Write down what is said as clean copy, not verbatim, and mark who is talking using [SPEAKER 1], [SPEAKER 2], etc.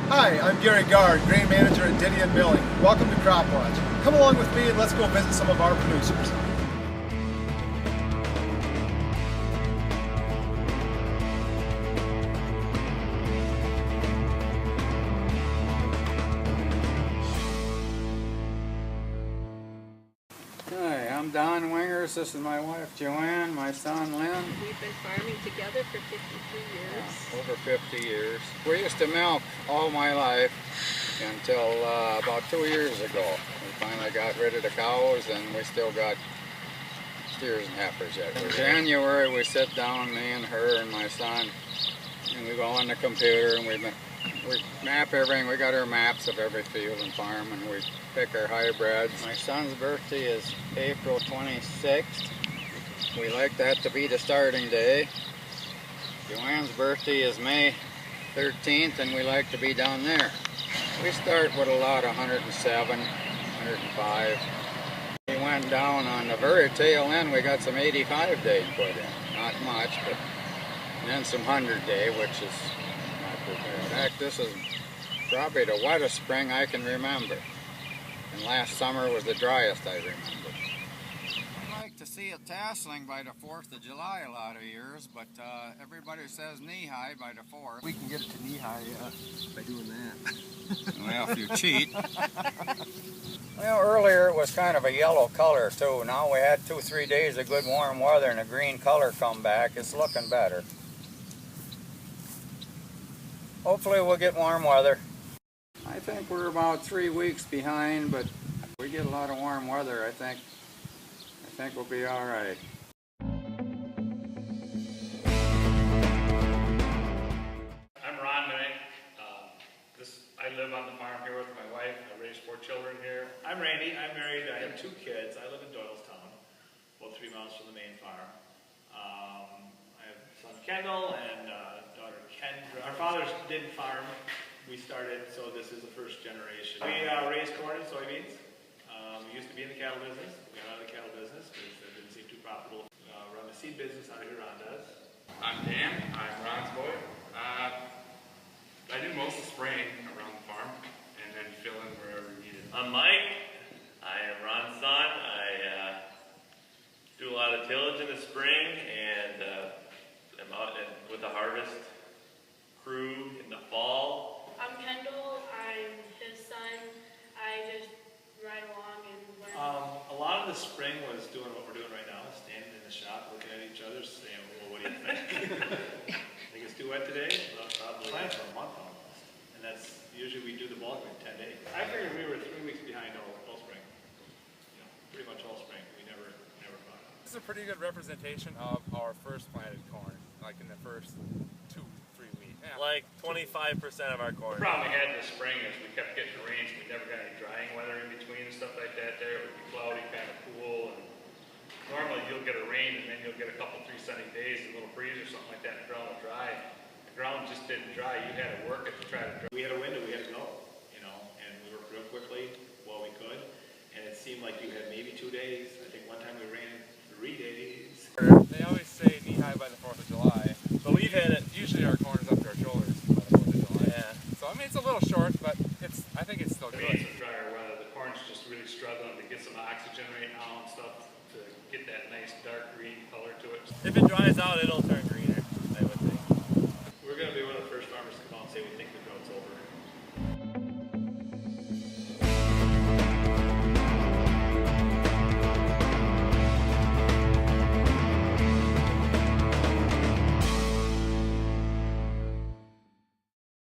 [SPEAKER 1] Hi, I'm Gary Gard, grain manager at Didion Milling. Welcome to Crop Watch. Come along with me and let's go visit some of our producers.
[SPEAKER 2] Hi, I'm Don Wingers. This is my wife Joanne, my son Lynn.
[SPEAKER 3] We've been farming together for 53 years.
[SPEAKER 2] Over 50 years. We used to milk all my life until about 2 years ago. We finally got rid of the cows and we still got steers and heifers yet. In January we sit down, me and her and my son, and we go on the computer and we map everything. We got our maps of every field and farm and we pick our hybrids. My son's birthday is April 26th. We like that to be the starting day. Joanne's birthday is May 13th and we like to be down there. We start with a lot of 107, 105. We went down on the very tail end. We got some 85 days put in. Not much, but and then some 100 day, which is not too bad. In fact, this is probably the wettest spring I can remember. And last summer was the driest I remember. I like to see it tasseling by the 4th of July a lot of years, but everybody says knee-high by the 4th.
[SPEAKER 1] We can get it to knee-high by doing that.
[SPEAKER 2] Well, if you cheat. Well, earlier it was kind of a yellow color too. Now we had 2-3 days of good warm weather and the green color come back. It's looking better. Hopefully we'll get warm weather. I think we're about 3 weeks behind, but if we get a lot of warm weather, I think we'll be all right.
[SPEAKER 4] I'm Ron Minnick. I live on the farm here with my wife. I raise 4 children here. I'm Randy. I'm married. I have 2 kids. I live in Doylestown, about 3 miles from the main farm. I have son Kendall and daughter Kendra. Our fathers didn't farm. We started, so this is the first generation. We raise corn and soybeans. We used to be in the cattle business. We got out of the cattle business because it didn't seem too profitable. Run the seed business out of here, Ron does.
[SPEAKER 5] I'm Dan. I'm Ron's boy. I do most of the spraying around the farm and then fill in wherever needed.
[SPEAKER 6] I'm Mike. I am Ron's son. I do a lot of tillage in the spring and am out with the harvest crew in the fall.
[SPEAKER 7] I'm Kendall. I'm his son. I just ride along and learn.
[SPEAKER 4] A lot of the spring was doing what we're doing right now, standing in the shop, looking at each other, saying, well, what do you think? Think it's too wet today? Well, probably. Plan for a month almost. And that's, usually we do the bulk in 10 days. I figured we were 3 weeks behind all spring. You know, pretty much all spring. We never caught up.
[SPEAKER 8] This is a pretty good representation of our first planted corn, like in the first 2-3 weeks. Yeah.
[SPEAKER 6] Like 25% of our corn.
[SPEAKER 4] The problem we had in the spring is we kept getting rains. We never got any drying weather in between and stuff like that there. It would be cloudy, kind of cool. And normally you'll get a rain and then you'll get a couple 3 sunny days, a little breeze or something like that, and the ground will dry. The ground just didn't dry. You had to work it to try to dry. We had a window, we had to go, you know, and we worked real quickly while we could. And it seemed like you had maybe 2 days. I think one time we ran 3 days.
[SPEAKER 8] They always say knee-high by the 4th of July.
[SPEAKER 6] But we've had it.
[SPEAKER 8] Usually our corn is up to our shoulders by the 4th of July.
[SPEAKER 6] Yeah.
[SPEAKER 8] So I mean it's a little short, but I think it's still
[SPEAKER 4] We
[SPEAKER 8] good.
[SPEAKER 4] need some drier weather. The corn's just really struggling to get some oxygen right now and stuff to get that nice dark green color to it.
[SPEAKER 6] If it dries out, it'll